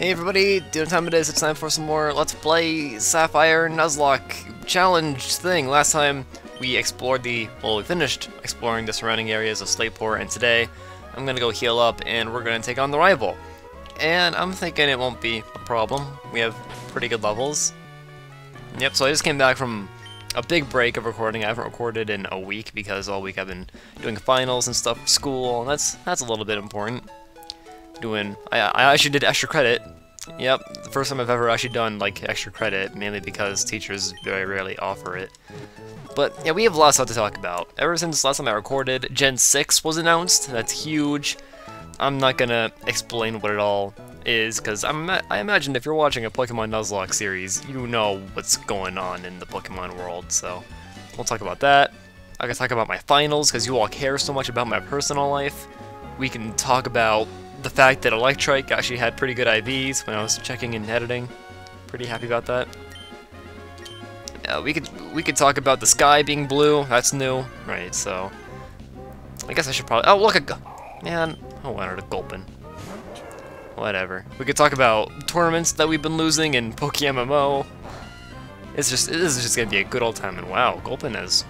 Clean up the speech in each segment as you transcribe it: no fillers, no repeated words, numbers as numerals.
Hey everybody, do you know what time it is? It's time for some more Let's Play Sapphire Nuzlocke challenge thing. Last time we explored we finished exploring the surrounding areas of Slateport, and today I'm gonna go heal up and we're gonna take on the rival. And I'm thinking it won't be a problem. We have pretty good levels. Yep, so I just came back from a big break of recording. I haven't recorded in a week because all week I've been doing finals and stuff for school, and that's a little bit important. I actually did extra credit. Yep, the first time I've ever actually done like extra credit, mainly because teachers very rarely offer it. But yeah, we have lots to talk about. Ever since last time I recorded, Gen 6 was announced. That's huge. I'm not gonna explain what it all is, because I imagine if you're watching a Pokemon Nuzlocke series, you know what's going on in the Pokemon world, so we'll talk about that. I can talk about my finals, because you all care so much about my personal life. We can talk about the fact that Electrike actually had pretty good IVs when I was checking and editing. Pretty happy about that. We could talk about the sky being blue. That's new, right? So I guess I should probably. Oh, look at man! I wanted a Gulpin. Whatever. We could talk about tournaments that we've been losing in PokeMMO. This is just gonna be a good old time. And wow, Gulpin has.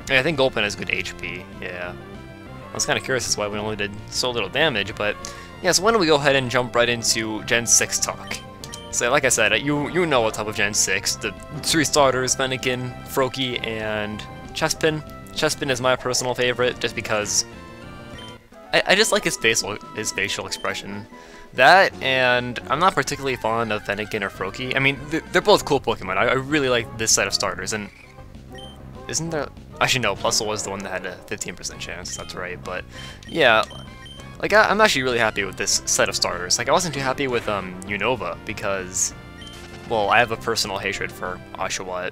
I think Gulpin has good HP. Yeah. I was kind of curious as to why we only did so little damage, but yeah, so why don't we go ahead and jump right into Gen 6 talk. So like I said, you know what's up with Gen 6. The three starters, Fennekin, Froakie, and Chespin. Chespin is my personal favorite, just because I just like his facial expression. That, and I'm not particularly fond of Fennekin or Froakie. I mean, they're both cool Pokemon. I really like this set of starters, and isn't there... Actually, no, Plusle was the one that had a 15% chance, that's right, but yeah, like, I'm actually really happy with this set of starters. Like, I wasn't too happy with, Unova, because, well, I have a personal hatred for Oshawott.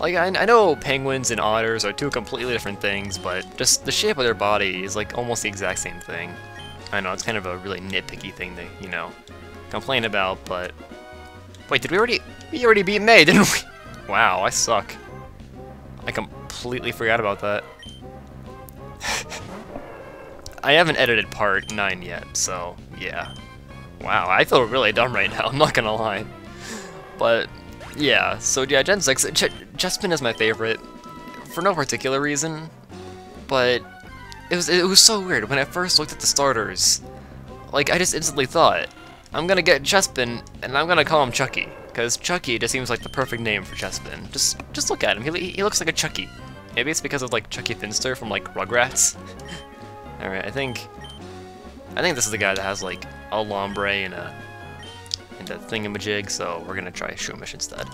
Like, I know penguins and otters are two completely different things, but just the shape of their body is, like, almost the exact same thing. I know, it's kind of a really nitpicky thing to, you know, complain about, but... Wait, did we already beat May, didn't we? Wow, I suck. I completely forgot about that. I haven't edited part 9 yet, so yeah. Wow, I feel really dumb right now, I'm not gonna lie. But yeah, so yeah, Gen 6, Chespin is my favorite for no particular reason, but it was so weird. When I first looked at the starters, like, I just instantly thought, I'm gonna get Chespin and I'm gonna call him Chucky. Because Chucky just seems like the perfect name for Chespin. Just look at him. He looks like a Chucky. Maybe it's because of like Chucky Finster from like Rugrats. All right, I think this is the guy that has like a Lombre and a thingamajig. So we're gonna try Shroomish instead.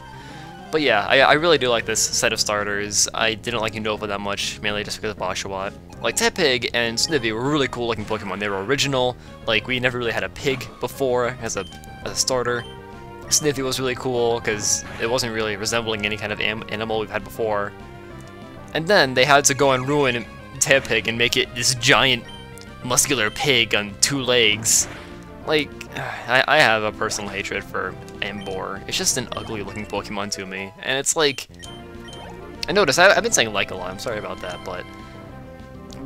But yeah, I really do like this set of starters. I didn't like Unova that much, mainly just because of Oshawott. Like Tepig and Snivy were really cool looking Pokemon. They were original. Like, we never really had a pig before as a starter. Snivy was really cool because it wasn't really resembling any kind of animal we've had before. And then they had to go and ruin Tepig and make it this giant muscular pig on 2 legs. Like, I have a personal hatred for Emboar. It's just an ugly looking Pokemon to me. And it's like, I noticed, I've been saying like a lot, I'm sorry about that, but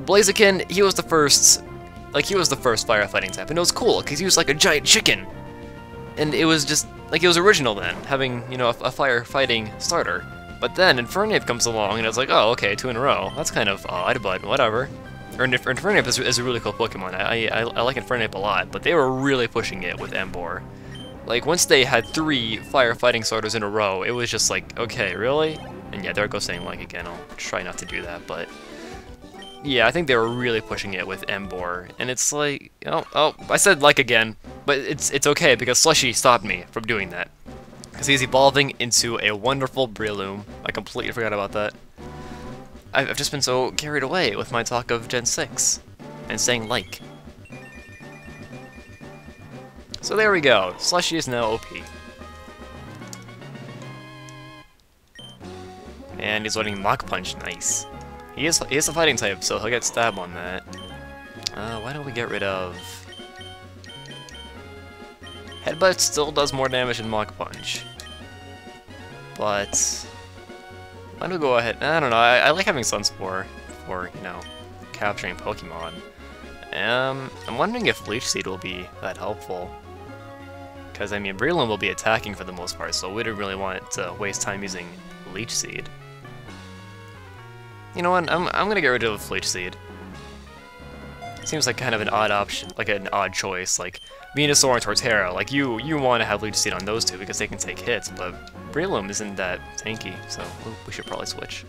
Blaziken, he was the first firefighting type, and it was cool because he was like a giant chicken. And it was just, like, it was original then, having, you know, a firefighting starter. But then Infernape comes along, and it's like, oh, okay, 2 in a row. That's kind of odd, but whatever. Infernape is a really cool Pokemon. I like Infernape a lot, but they were really pushing it with Emboar. Like, once they had 3 firefighting starters in a row, it was just like, okay, really? And yeah, there goes saying like again, I'll try not to do that, but... Yeah, I think they were really pushing it with Emboar, and it's like, oh, I said like again, but it's okay because Slushy stopped me from doing that. Because he's evolving into a wonderful Breloom. I completely forgot about that. I've just been so carried away with my talk of Gen 6, and saying like. So there we go, Slushy is now OP. And he's learning Mach Punch, nice. He is a fighting type, so he'll get stab on that. Why don't we get rid of... Headbutt still does more damage than Mach Punch. But... why don't we go ahead... I don't know, I like having Sunspore for, you know, capturing Pokemon. I'm wondering if Leech Seed will be that helpful. Because, I mean, Breloom will be attacking for the most part, so we don't really want to waste time using Leech Seed. You know what, I'm gonna get rid of Leech Seed. Seems like kind of an odd option, like an odd choice. Like, Venusaur and Torterra, like, you want to have Leech Seed on those two because they can take hits, but Breloom isn't that tanky, so we should probably switch.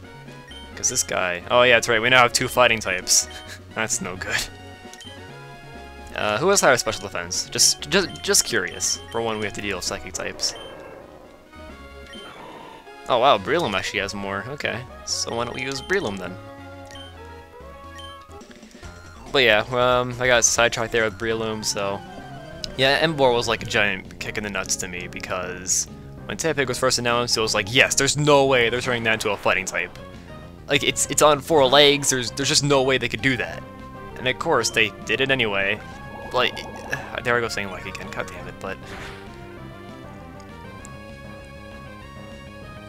Because this guy... Oh yeah, that's right, we now have 2 fighting types. That's no good. Who has higher special defense? Just curious. For one, we have to deal with psychic types. Oh wow, Breloom actually has more. Okay, so why don't we use Breloom then? But yeah, I got sidetracked there with Breloom, so... Yeah, Emboar was like a giant kick in the nuts to me, because when Tepig was first announced, it was like, yes, there's no way they're turning that into a fighting type. Like, it's on 4 legs, there's just no way they could do that. And of course, they did it anyway. Like, there I go saying like again, god damn it, but...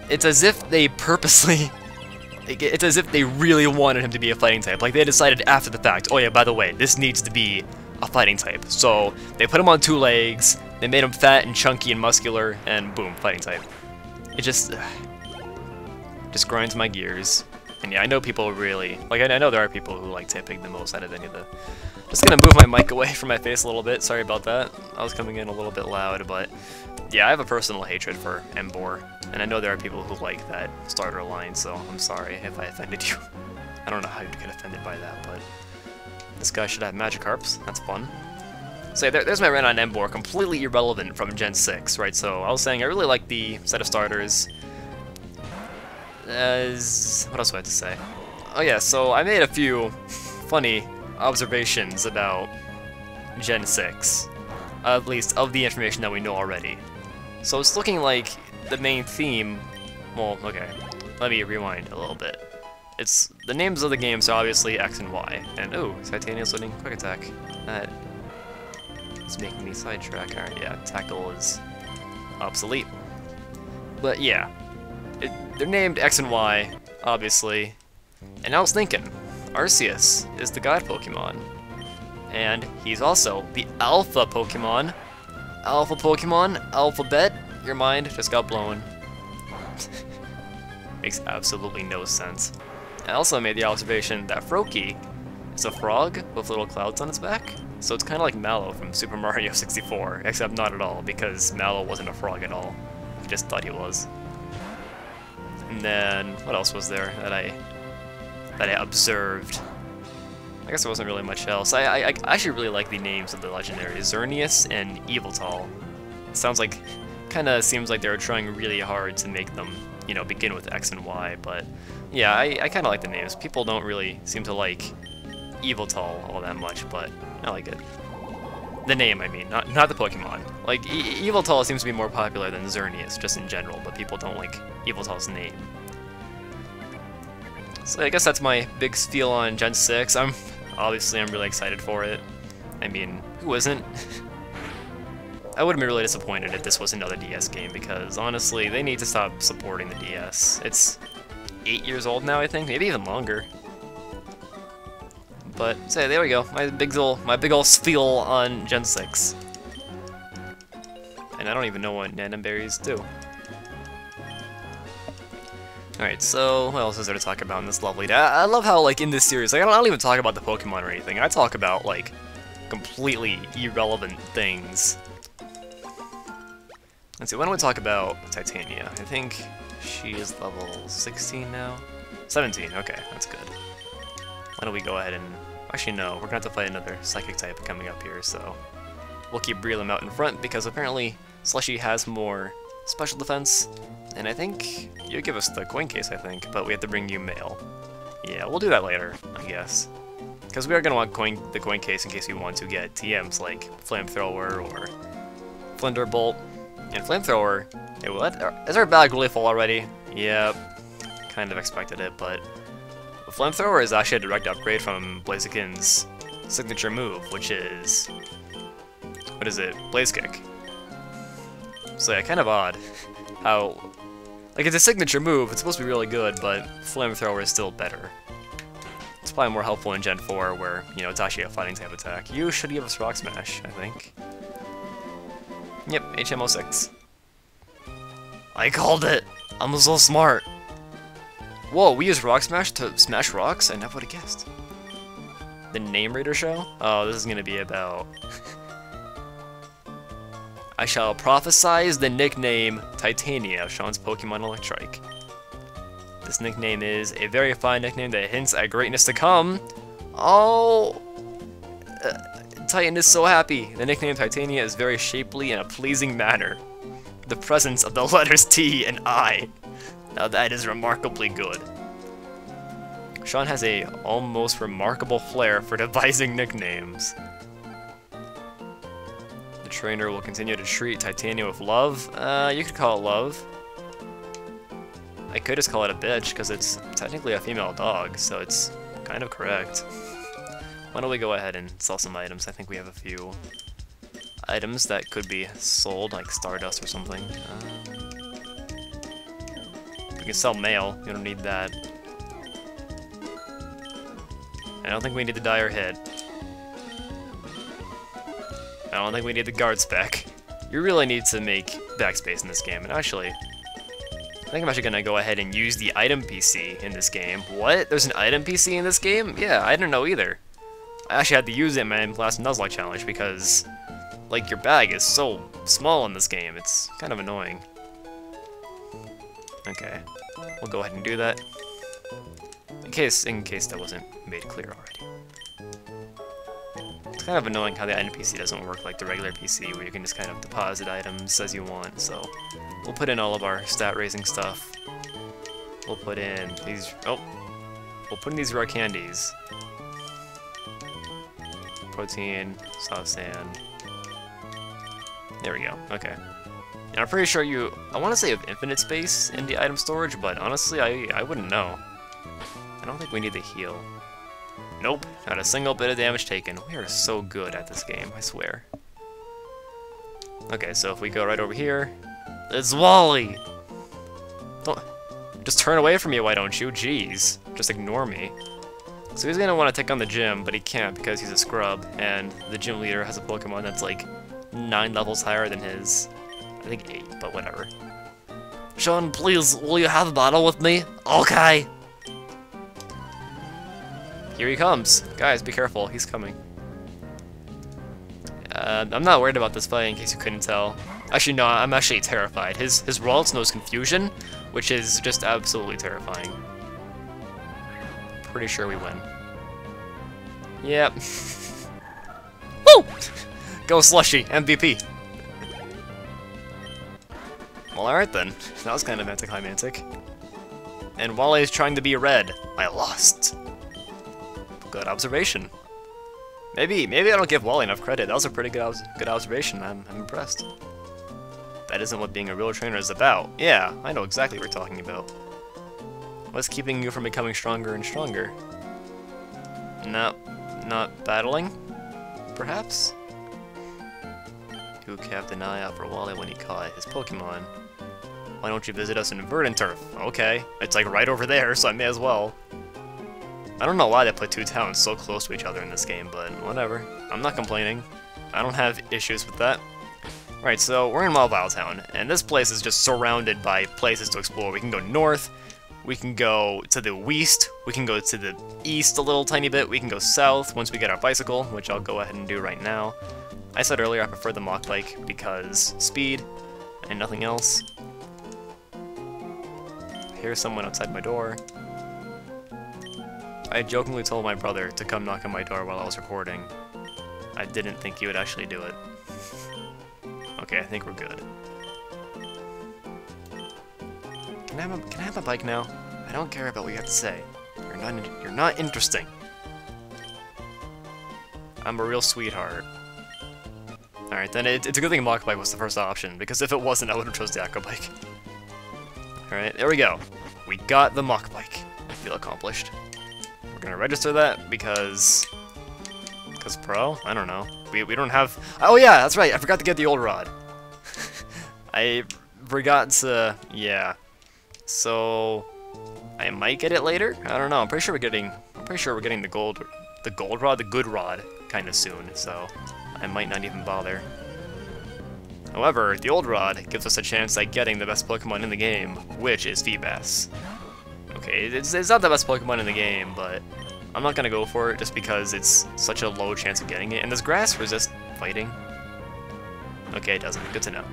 It's as if they purposely... It's as if they really wanted him to be a fighting type. Like, they decided after the fact, oh yeah, by the way, this needs to be a fighting type. So, they put him on 2 legs, they made him fat and chunky and muscular, and boom, fighting type. It just grinds my gears. And yeah, I know people really... Like, I know there are people who like Tepig the most out of any of the... Just gonna move my mic away from my face a little bit, sorry about that. I was coming in a little bit loud, but... Yeah, I have a personal hatred for Emboar, and I know there are people who like that starter line, so I'm sorry if I offended you. I don't know how you'd get offended by that, but... This guy should have Magikarps, that's fun. So yeah, there's my rant on Emboar, completely irrelevant from Gen 6, right? So I was saying I really like the set of starters. What else do I have to say? Oh yeah, so I made a few funny observations about Gen 6. At least of the information that we know already. So it's looking like the main theme... Well, okay, let me rewind a little bit. It's the names of the games are obviously X and Y. And ooh, Titania's learning Quick Attack. That is making me sidetrack. Alright, yeah, Tackle is obsolete. But yeah, they're named X and Y, obviously. And I was thinking, Arceus is the God Pokemon. And he's also the Alpha Pokemon. Alpha Pokemon, Alphabet, your mind just got blown. Makes absolutely no sense. I also made the observation that Froakie is a frog with little clouds on its back. So it's kind of like Mallow from Super Mario 64, except not at all, because Mallow wasn't a frog at all. He just thought he was. And then, what else was there that I observed? I guess there wasn't really much else. I actually really like the names of the legendaries, Xerneas and Yveltal. It sounds like, kinda seems like they were trying really hard to make them, you know, begin with X and Y, but yeah, I kinda like the names. People don't really seem to like Yveltal all that much, but I like it. The name, I mean, not the Pokemon. Like, Yveltal seems to be more popular than Xerneas, just in general, but people don't like Yveltal's name. So I guess that's my big spiel on Gen 6. Obviously, I'm really excited for it. I mean, who isn't? I would have been really disappointed if this was another DS game, because honestly, they need to stop supporting the DS. It's 8 years old now, I think, maybe even longer. But, so there we go, my big ol' spiel on Gen 6. And I don't even know what Nanenberries do. Alright, so what else is there to talk about in this lovely day? I love how, like, in this series, like, I don't even talk about the Pokemon or anything. I talk about, like, completely irrelevant things. Let's see, why don't we talk about Titania? I think she is level 16 now? 17, okay, that's good. Why don't we go ahead and... Actually, no, we're gonna have to fight another Psychic type coming up here, so... We'll keep Breloom out in front, because apparently Slushy has more special defense, and I think you give us the coin case, I think, but we have to bring you mail. Yeah, we'll do that later, I guess. Because we are going to want the coin case in case we want to get TMs like Flamethrower or Flinderbolt. And Flamethrower, hey, what? Is our bag really full already? Yep, kind of expected it, but Flamethrower is actually a direct upgrade from Blaziken's signature move, which is... What is it? Blaze Kick. So yeah, kind of odd how... Like, it's a signature move, it's supposed to be really good, but Flamethrower is still better. It's probably more helpful in Gen 4, where, you know, it's actually a fighting type attack. You should give us Rock Smash, I think. Yep, HM06. I called it! I'm so smart! Whoa, we use Rock Smash to smash rocks? I never would have guessed. The Name Reader show? Oh, this is gonna be about... I shall prophesize the nickname Titania of Sean's Pokemon Electrike. This nickname is a very fine nickname that hints at greatness to come. Oh! Titan is so happy. The nickname Titania is very shapely in a pleasing manner. The presence of the letters T and I. Now that is remarkably good. Sean has a almost remarkable flair for devising nicknames. The trainer will continue to treat Titania with love. You could call it love. I could just call it a bitch, because it's technically a female dog, so it's kind of correct. Why don't we go ahead and sell some items? I think we have a few items that could be sold, like Stardust or something. We can sell mail, you don't need that. I don't think we need to dye our head. I don't think we need the guard spec. You really need to make backspace in this game, and actually, I think I'm actually gonna go ahead and use the item PC in this game. What? There's an item PC in this game? Yeah, I didn't know either. I actually had to use it in my last Nuzlocke challenge because, like, your bag is so small in this game. It's kind of annoying. Okay, we'll go ahead and do that. In case that wasn't made clear already. It's kind of annoying how the item PC doesn't work like the regular PC, where you can just kind of deposit items as you want, so we'll put in all of our stat raising stuff. We'll put in these, we'll put in these rare candies. Protein, soft sand. There we go, okay. And I'm pretty sure I want to say you have infinite space in the item storage, but honestly, I wouldn't know. I don't think we need the heal. Nope, not a single bit of damage taken. We are so good at this game, I swear. Okay, so if we go right over here, it's Wally! Don't, just turn away from me, why don't you? Jeez, just ignore me. So he's gonna want to take on the gym, but he can't because he's a scrub, and the gym leader has a Pokemon that's like 9 levels higher than his. I think 8, but whatever. Sean, please, will you have a battle with me? Okay! Here he comes. Guys, be careful, he's coming. I'm not worried about this fight, in case you couldn't tell. Actually, no, I'm actually terrified. His Ralts knows Confusion, which is just absolutely terrifying. Pretty sure we win. Yep. Woo! Go Slushy, MVP. Well, alright then. That was kind of anticlimactic. And Wally is trying to be red. I lost. Good observation. Maybe I don't give Wally enough credit. That was a pretty good observation. I'm impressed. That isn't what being a real trainer is about. Yeah, I know exactly what we're talking about. What's keeping you from becoming stronger and stronger? No, not battling? Perhaps? You kept an eye out for Wally when he caught his Pokemon. Why don't you visit us in Verdant Turf? Okay, it's like right over there, so I may as well. I don't know why they put 2 towns so close to each other in this game, but whatever. I'm not complaining. I don't have issues with that. Right, so we're in Mobile Town, and this place is just surrounded by places to explore. We can go north, we can go to the west, we can go to the east a little tiny bit, we can go south once we get our bicycle, which I'll go ahead and do right now. I said earlier I prefer the Mach Bike because speed and nothing else. I hear someone outside my door. I jokingly told my brother to come knock on my door while I was recording. I didn't think he would actually do it. Okay, I think we're good. Can I have a bike now? I don't care about what you have to say. You're not interesting. I'm a real sweetheart. Alright, then it's a good thing Mach Bike was the first option, because if it wasn't, I would have chose the Aqua Bike. Alright, there we go. We got the Mach Bike. I feel accomplished. We're gonna register that because Pro? I don't know. We don't have... Oh yeah, that's right, I forgot to get the old rod. I forgot to... yeah. So... I might get it later? I don't know, I'm pretty sure we're getting the gold rod, the good rod, kinda soon, so I might not even bother. However, the old rod gives us a chance at getting the best Pokemon in the game, which is Feebas. Okay, it's not the best Pokemon in the game, but I'm not gonna go for it just because it's such a low chance of getting it. And does grass resist fighting? Okay, it doesn't. Good to know.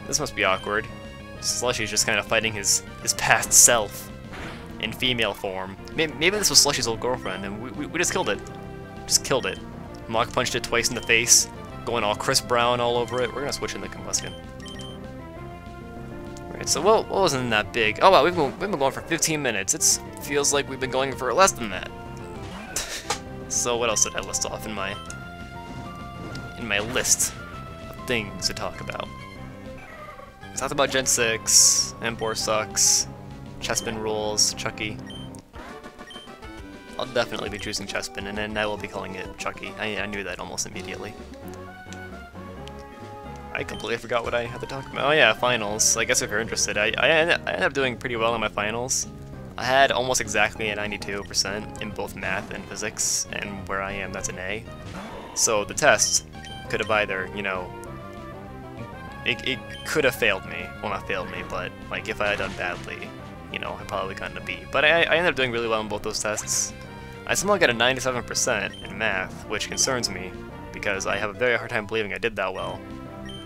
This must be awkward. Slushy's just kind of fighting his past self in female form. Maybe this was Slushy's old girlfriend, and we just killed it. Just killed it. Mach punched it twice in the face, going all Chris Brown all over it. We're gonna switch into Combustion. Right, so what wasn't that big? Oh wow, we've been going for 15 minutes. It feels like we've been going for less than that. So what else did I list off in my list of things to talk about? We talked about Gen 6, Empor sucks, Chespin rules, Chucky. I'll definitely be choosing Chespin, and then I will be calling it Chucky. I knew that almost immediately. I completely forgot what I had to talk about. Oh yeah, finals. I guess if you're interested, I ended up doing pretty well in my finals. I had almost exactly a 92% in both math and physics, and where I am, that's an A. So the test could have either, you know, it could have failed me. Well, not failed me, but like if I had done badly, you know, I probably gotten a B. But I ended up doing really well in both those tests. I somehow got a 97% in math, which concerns me, because I have a very hard time believing I did that well.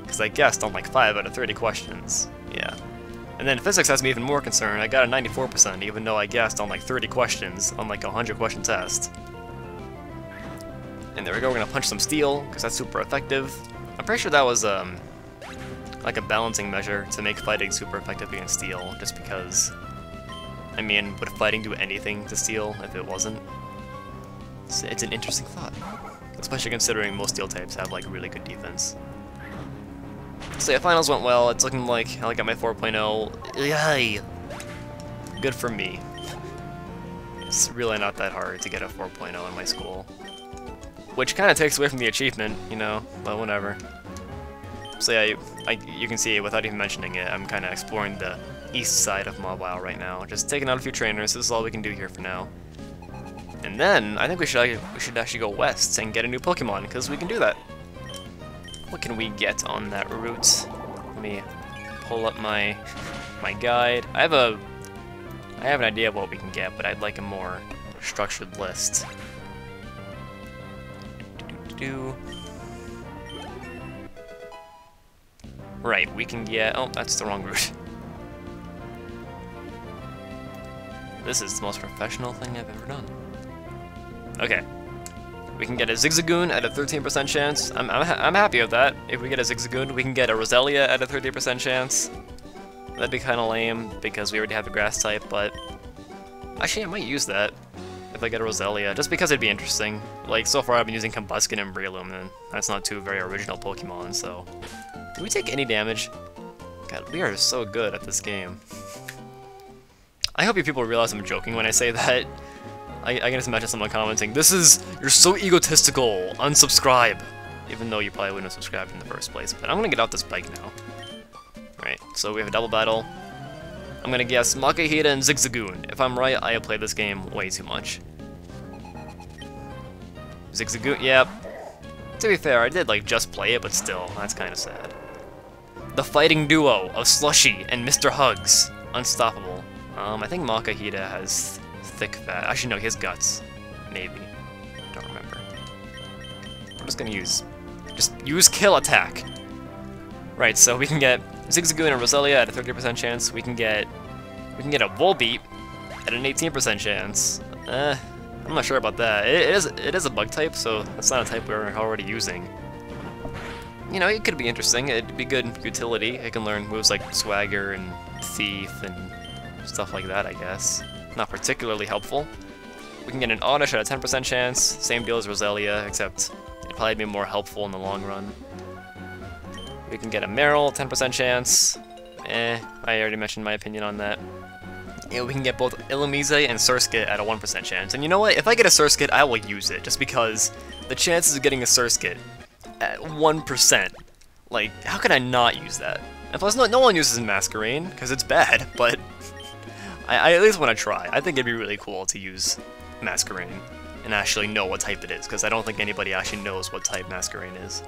Because I guessed on like 5 out of 30 questions. Yeah. And then physics has me even more concerned. I got a 94%, even though I guessed on like 30 questions on like a 100 question test. And there we go, we're gonna punch some steel, because that's super effective. I'm pretty sure that was like a balancing measure to make fighting super effective against steel, just because, I mean, would fighting do anything to steel if it wasn't? It's an interesting thought. Especially considering most steel types have like really good defense. So yeah, finals went well. It's looking like I got my 4.0. Yay! Good for me. It's really not that hard to get a 4.0 in my school. Which kind of takes away from the achievement, you know, but whatever. So yeah, you can see without even mentioning it, I'm kind of exploring the east side of Mobile right now. Just taking out a few trainers. This is all we can do here for now. And then I think we should actually go west and get a new Pokemon, because we can do that. What can we get on that route? Let me pull up my guide. I have an idea of what we can get, but I'd like a more structured list. Right, we can get... Oh, that's the wrong route. This is the most professional thing I've ever done. Okay. We can get a Zigzagoon at a 13% chance. I'm happy with that. If we get a Zigzagoon, we can get a Roselia at a 30% chance. That'd be kind of lame, because we already have a grass type, but... Actually, I might use that if I get a Roselia, just because it'd be interesting. Like, so far I've been using Combuskin and Breloom, and that's not two very original Pokemon, so... Do we take any damage? God, we are so good at this game. I hope you people realize I'm joking when I say that. I can just imagine someone commenting, you're so egotistical, unsubscribe! Even though you probably wouldn't have subscribed in the first place, but I'm gonna get out this bike now. Right, so we have a double battle. I'm gonna guess Makahita and Zigzagoon. If I'm right, I have played this game way too much. Zigzagoon, yep. To be fair, I did like just play it, but still, that's kind of sad. The fighting duo of Slushy and Mr. Hugs. Unstoppable. I think Makahita has thick fat. Actually, no, he has guts. Maybe. Don't remember. I'm just gonna use Kill Attack. Right, so we can get Zigzagoon and Roselia at a 30% chance. We can get a Volbeat at an 18% chance. I'm not sure about that. It is a bug type, so that's not a type we're already using. You know, it could be interesting. It'd be good utility. It can learn moves like Swagger and Thief and stuff like that, I guess. Not particularly helpful. We can get an Oddish at a 10% chance. Same deal as Roselia, except it'd probably be more helpful in the long run. We can get a Meryl, 10% chance. I already mentioned my opinion on that. Yeah, we can get both Illumise and Surskit at a 1% chance. And you know what? If I get a Surskit, I will use it, just because the chances of getting a Surskit at 1%, like, how can I not use that? And plus, no one uses Masquerain, because it's bad, but I at least want to try. I think it'd be really cool to use Masquerain and actually know what type it is, because I don't think anybody actually knows what type Masquerain is.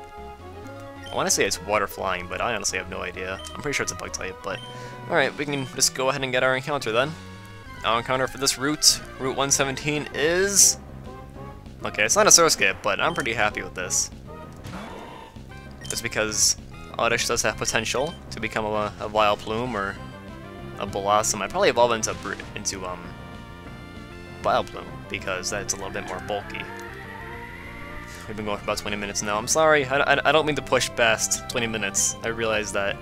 I want to say it's water flying, but I honestly have no idea. I'm pretty sure it's a bug type, but... Alright, we can just go ahead and get our encounter then. Our encounter for this route, Route 117, is... Okay, it's not a Surskit, but I'm pretty happy with this. Just because Oddish does have potential to become a Vileplume or a Blossom. I'd probably evolve into Vileplume, because that's a little bit more bulky. We've been going for about 20 minutes now. I'm sorry, I don't mean to push past 20 minutes. I realize that,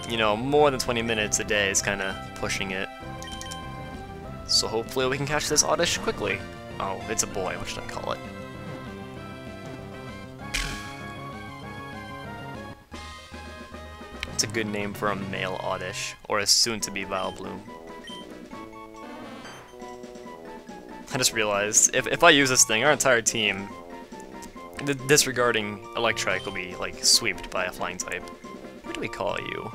you know, more than 20 minutes a day is kind of pushing it. So hopefully we can catch this Oddish quickly. Oh, it's a boy, what should I call it? It's a good name for a male Oddish, or a soon-to-be Vileplume. I just realized, if I use this thing, our entire team, disregarding Electrike, will be, like, swept by a flying type. What do we call you?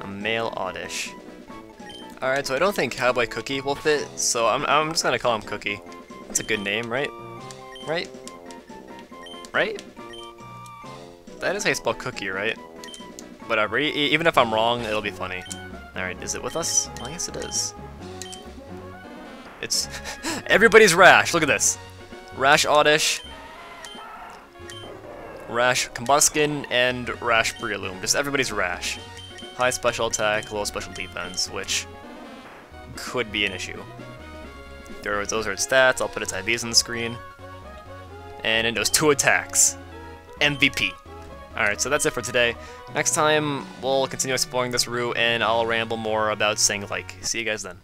A male Oddish. Alright, so I don't think Cowboy Cookie will fit, so I'm just gonna call him Cookie. That's a good name, right? Right? Right? That is how you spell cookie, right? Whatever, even if I'm wrong, it'll be funny. Alright, is it with us? Well, I guess it is. It's... Everybody's Rash, look at this! Rash Oddish, Rash Combuskin, and Rash Breloom. Just everybody's Rash. High special attack, low special defense, which could be an issue. Those are its stats, I'll put its IVs on the screen. And it knows 2 attacks. MVP. Alright, so that's it for today. Next time, we'll continue exploring this route, and I'll ramble more about Sing Lake. See you guys then.